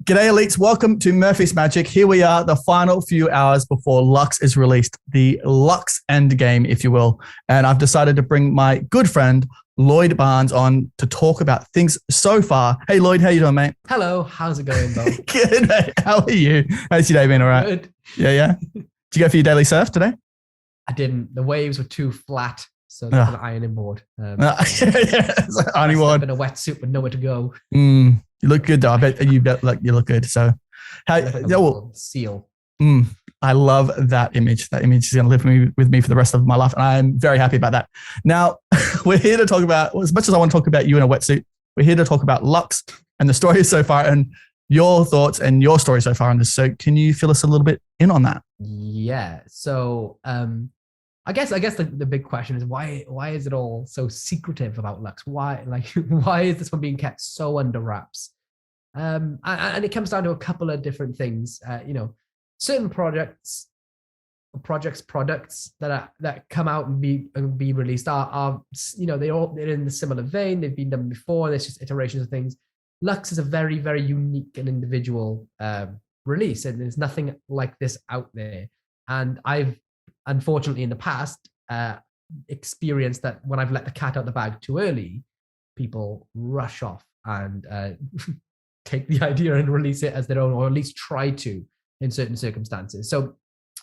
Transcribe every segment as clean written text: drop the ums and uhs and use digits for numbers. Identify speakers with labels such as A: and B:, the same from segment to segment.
A: G'day elites, welcome to Murphy's Magic. Here we are, the final few hours before LUX is released, the LUX endgame, if you will. And I've decided to bring my good friend, Lloyd Barnes, on to talk about things so far. Hey Lloyd, how you doing, mate?
B: Hello, how's it going, Bo?
A: Good, mate. How are you? How's your day been, all right?
B: Good.
A: Yeah. Did you go for your daily surf today?
B: I didn't. The waves were too flat, so they put an ironing board.
A: Ironing board.
B: In a wetsuit with nowhere to go.
A: You look good though. I bet you look good. So,
B: Seal.
A: I love that image. That image is going to live with me for the rest of my life, and I'm very happy about that. Now, we're here to talk about, as much as I want to talk about you in a wetsuit, we're here to talk about LUX and the story so far, and your thoughts and your story so far on this. So, can you fill us a little bit in on that?
B: Yeah. So, I guess the big question is why is it all so secretive about LUX? Why is this one being kept so under wraps? And it comes down to a couple of different things. Certain products that come out and be released are they're in the similar vein. They've been done before. There's just iterations of things. LUX is a very, very unique and individual release, and there's nothing like this out there. And I've unfortunately in the past experienced that when I've let the cat out the bag too early, people rush off and take the idea and release it as their own, or at least try to in certain circumstances. So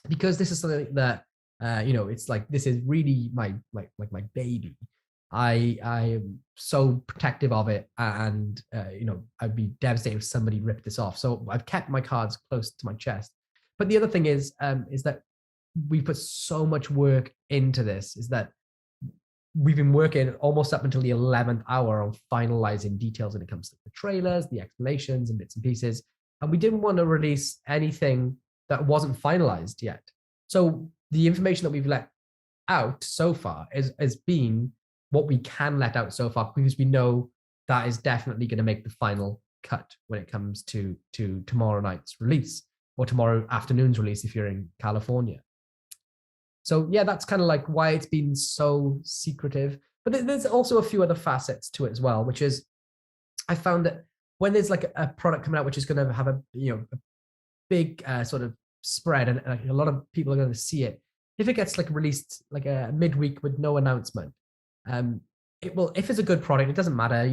B: because this is something that it's like, this is really my baby, I am so protective of it, and I'd be devastated if somebody ripped this off. So I've kept my cards close to my chest. But the other thing is that we put so much work into this, is that we've been working almost up until the 11th hour on finalizing details when it comes to the trailers, the explanations and bits and pieces. And we didn't want to release anything that wasn't finalized yet. So the information that we've let out so far has been what we can let out so far, because we know that is definitely going to make the final cut when it comes to tomorrow night's release, or tomorrow afternoon's release if you're in California. So yeah, that's kind of like why it's been so secretive. But there's also a few other facets to it as well, which is I found that when there's like a product coming out which is going to have a big sort of spread, and a lot of people are going to see it, if it gets like released like a midweek with no announcement, it will, if it's a good product, it doesn't matter.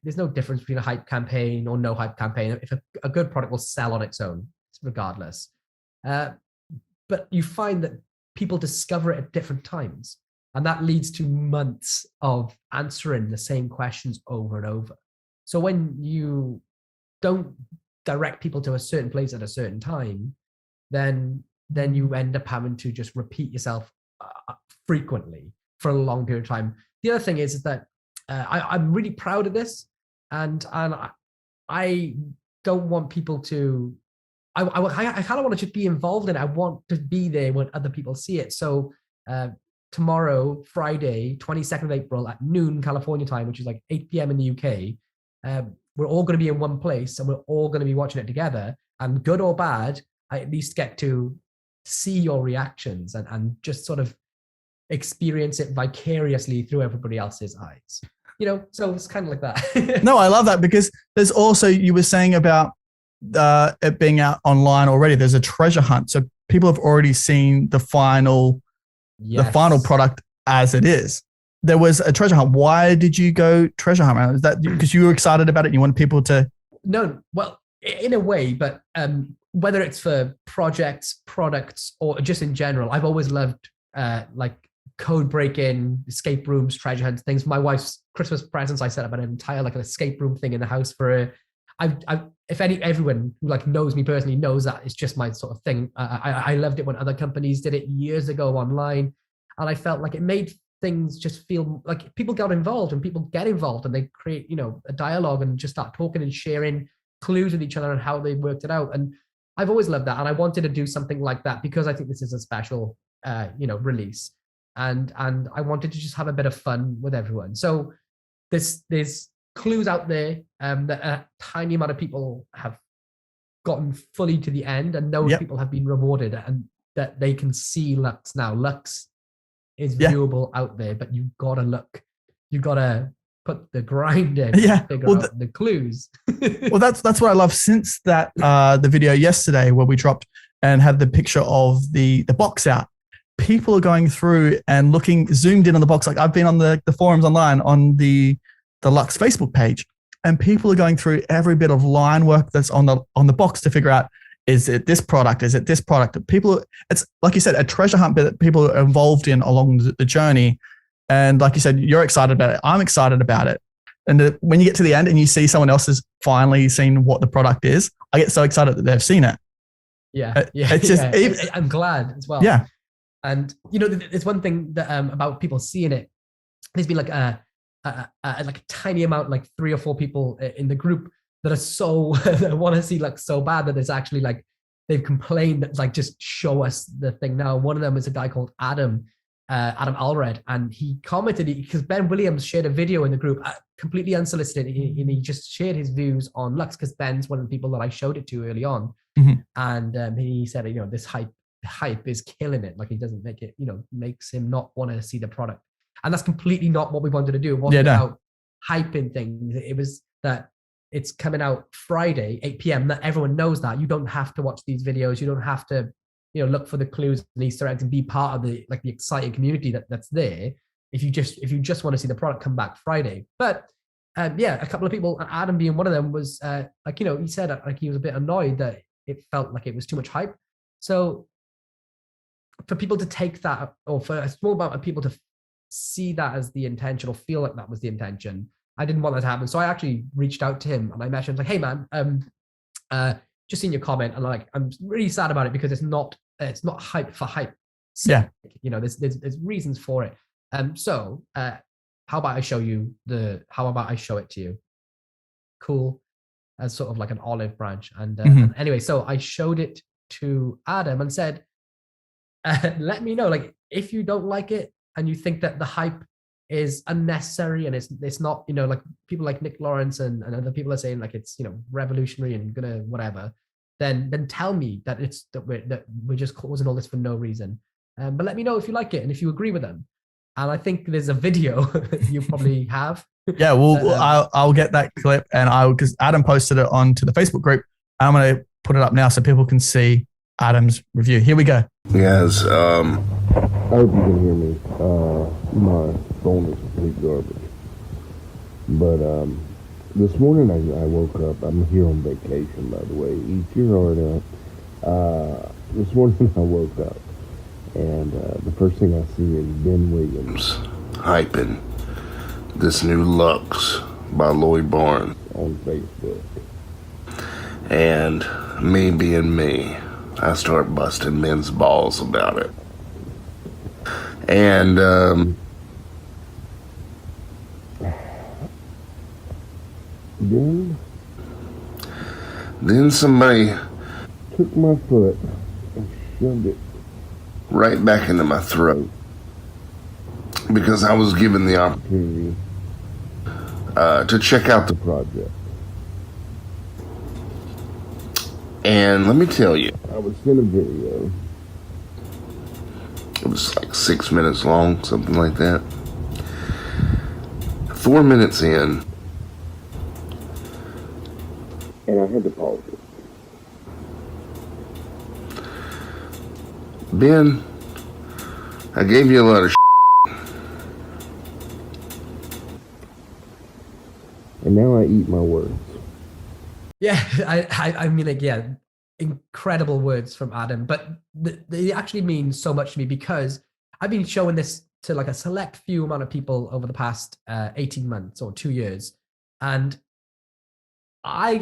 B: There's no difference between a hype campaign or no hype campaign. If a good product will sell on its own, regardless. But you find that people discover it at different times, and that leads to months of answering the same questions over and over. So when you don't direct people to a certain place at a certain time, then you end up having to just repeat yourself frequently for a long period of time. The other thing is that I'm really proud of this, and I don't want people to. I kind of want to just be involved in it. I want to be there when other people see it. So tomorrow, Friday, 22nd of April at noon California time, which is like 8 p.m. in the UK, we're all going to be in one place, and we're all going to be watching it together. And good or bad, I at least get to see your reactions and just sort of experience it vicariously through everybody else's eyes. So it's kind of like that.
A: No, I love that, because there's also, you were saying about it being out online already, there's a treasure hunt, so people have already seen the final product as it is. There was a treasure hunt. Why did you go treasure hunt? Is that because you were excited about it and you wanted people to?
B: No, well, in a way, but whether it's for projects, products, or just in general, I've always loved like code break-in, escape rooms, treasure hunts, things. My wife's Christmas presents, I set up an entire like an escape room thing in the house for her. Everyone who like knows me personally knows that it's just my sort of thing. I loved it when other companies did it years ago online, and I felt like it made things just feel like people got involved, and people get involved, and they create a dialogue and just start talking and sharing clues with each other and how they worked it out. And I've always loved that, and I wanted to do something like that because I think this is a special release, and I wanted to just have a bit of fun with everyone. So there's clues out there that a tiny amount of people have gotten fully to the end, and those people have been rewarded, and that they can see LUX now. LUX is viewable out there, but you've got to look. You've got to put the grind in, figure out the clues.
A: Well, that's what I love since that the video yesterday where we dropped and had the picture of the box out. People are going through and looking zoomed in on the box. Like I've been on the forums online on the LUX Facebook page, and people are going through every bit of line work that's on the box to figure out, is it this product? Is it this product? People, it's like you said, a treasure hunt that people are involved in along the journey. And like you said, you're excited about it. I'm excited about it. And when you get to the end and you see someone else has finally seen what the product is, I get so excited that they've seen it.
B: Yeah. It's just, I'm glad as well.
A: Yeah.
B: And, you know, it's one thing that about people seeing it. There's been like a tiny amount, like 3 or 4 people in the group that are so want to see like so bad that it's actually like they've complained that like just show us the thing now. One of them is a guy called Adam Alred, and he commented because Ben Williams shared a video in the group completely unsolicited, and he just shared his views on Lux because Ben's one of the people that I showed it to early on. And he said, you know, this hype is killing it. Like, he doesn't make it, you know, makes him not want to see the product. And that's completely not what we wanted to do. It wasn't about hyping things. It was that it's coming out Friday, 8 p.m. That everyone knows that. You don't have to watch these videos. You don't have to, you know, look for the clues and Easter eggs and be part of the exciting community that's there. If you just want to see the product, come back Friday. But a couple of people, Adam being one of them, was like, you know, he said like he was a bit annoyed that it felt like it was too much hype. So for people to take that, or for a small amount of people to see that as the intention or feel like that was the intention, I didn't want that to happen. So I actually reached out to him and I messaged him like, hey man, just seen your comment, and like, I'm really sad about it because it's not hype for hype.
A: Yeah.
B: You know, there's reasons for it. So how about I show it to you? Cool. As sort of like an olive branch. And anyway, so I showed it to Adam and said, let me know, like, if you don't like it and you think that the hype is unnecessary and it's not, you know, like people like Nick Lawrence and other people are saying like it's, you know, revolutionary and gonna whatever, then tell me that we're just causing all this for no reason. But let me know if you like it and if you agree with them. And I think there's a video you probably have.
A: Yeah, well, I'll get that clip, and because Adam posted it onto the Facebook group. I'm going to put it up now so people can see Adam's review. Here we go.
C: Yes, I hope you can hear me. My phone is complete garbage. But this morning I woke up. I'm here on vacation, by the way. Eat your heart out. This morning I woke up, and the first thing I see is Ben Williams hyping this new LUX by Lloyd Barnes on Facebook. And me being me, I start busting Ben's balls about it. And then somebody took my foot and shoved it right back into my throat because I was given the opportunity to check out the project. And let me tell you, I was sent a video. It was like 6 minutes long, something like that. 4 minutes in, and I had to pause it. Ben, I gave you a lot of and now I eat my words.
B: Yeah, I mean, like, yeah, incredible words from Adam, but they actually mean so much to me because I've been showing this to like a select few amount of people over the past 18 months or 2 years. And I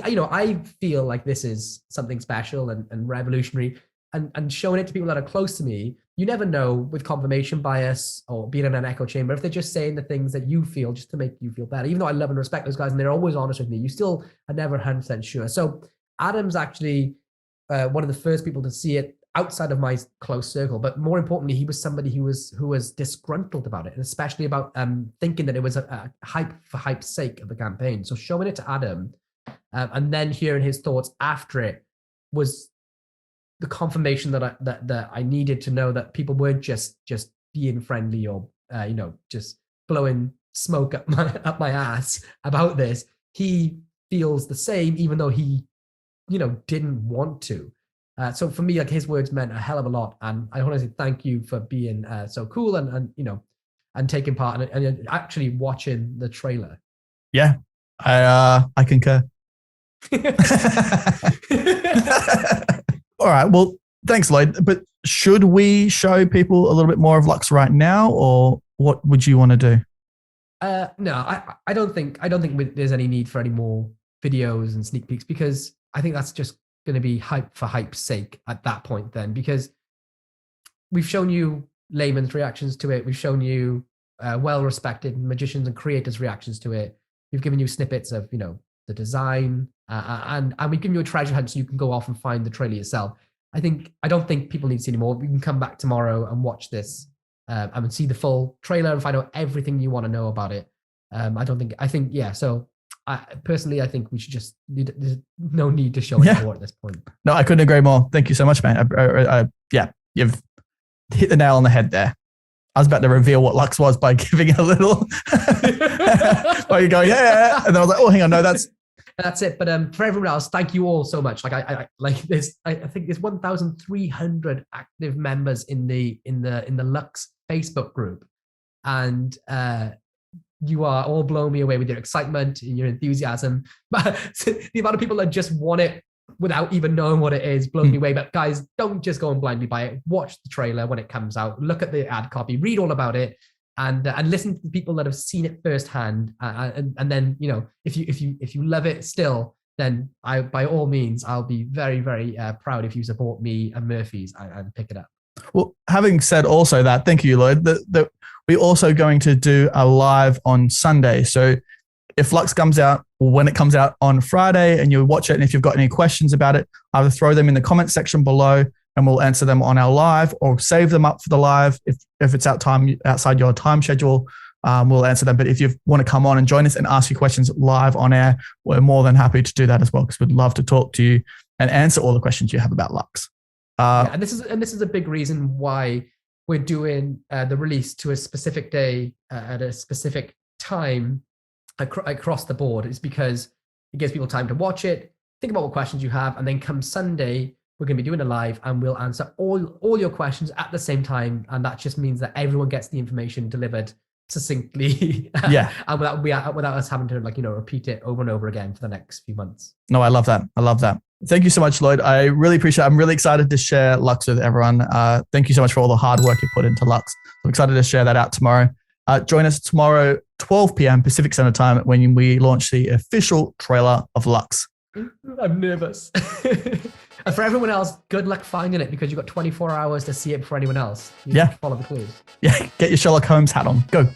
B: feel like this is something special and revolutionary, and showing it to people that are close to me. You never know with confirmation bias or being in an echo chamber if they're just saying the things that you feel just to make you feel better. Even though I love and respect those guys and they're always honest with me, you still are never 100% sure. So Adam's actually one of the first people to see it outside of my close circle, but more importantly, he was somebody who was disgruntled about it, and especially about thinking that it was a hype for hype's sake of the campaign. So showing it to Adam and then hearing his thoughts after it was the confirmation that I needed to know that people weren't just being friendly or just blowing smoke up my ass about this. He feels the same, even though he, didn't want to. So for me, like, his words meant a hell of a lot, and I want to say thank you for being so cool and taking part and actually watching the trailer.
A: Yeah, I concur. All right. Well, thanks, Lloyd. But should we show people a little bit more of Lux right now, or what would you want to do?
B: No, I don't think there's any need for any more videos and sneak peeks, because I think that's just going to be hype for hype's sake at that point then, because we've shown you layman's reactions to it. We've shown you well-respected magicians and creators' reactions to it. We've given you snippets of, the design, and we've given you a treasure hunt so you can go off and find the trailer yourself. I don't think people need to see any more. We can come back tomorrow and watch this and see the full trailer and find out everything you want to know about it. So personally, I think we should just there's no need to show it more at this point.
A: No, I couldn't agree more. Thank you so much, man. You've hit the nail on the head there. I was about to reveal what Lux was by giving it a little, while you're going, yeah. And then I was like, oh, hang on, no, that's
B: it. But for everyone else, thank you all so much. Like I think there's 1,300 active members in the LUX Facebook group, and you are all blowing me away with your excitement and your enthusiasm. But the amount of people that just want it without even knowing what it is blows me away. But guys, don't just go and blindly buy it. Watch the trailer when it comes out. Look at the ad copy. Read all about it, and listen to the people that have seen it firsthand. And then, if you love it still, then by all means, I'll be very, very proud if you support me and Murphy's and pick it up.
A: Well, having said also that, thank you, Lloyd. We're also going to do a live on Sunday. So if Lux comes out, or when it comes out on Friday, and you watch it, and if you've got any questions about it, either throw them in the comment section below and we'll answer them on our live, or save them up for the live. If it's outside your time schedule, we'll answer them. But if you want to come on and join us and ask your questions live on air, we're more than happy to do that as well, because we'd love to talk to you and answer all the questions you have about Lux.
B: And this is a big reason why we're doing the release to a specific day at a specific time across the board, is because it gives people time to watch it, think about what questions you have, and then come Sunday, we're going to be doing a live and we'll answer all your questions at the same time. And that just means that everyone gets the information delivered succinctly. And without us having to repeat it over and over again for the next few months.
A: No, I love that. Thank you so much, Lloyd. I really appreciate it. I'm really excited to share Lux with everyone. Thank you so much for all the hard work you put into Lux. I'm excited to share that out tomorrow. Join us tomorrow, 12 p.m. Pacific Standard Time, when we launch the official trailer of Lux.
B: I'm nervous. And for everyone else, good luck finding it, because you've got 24 hours to see it before anyone else. You follow the clues.
A: Yeah, get your Sherlock Holmes hat on. Go.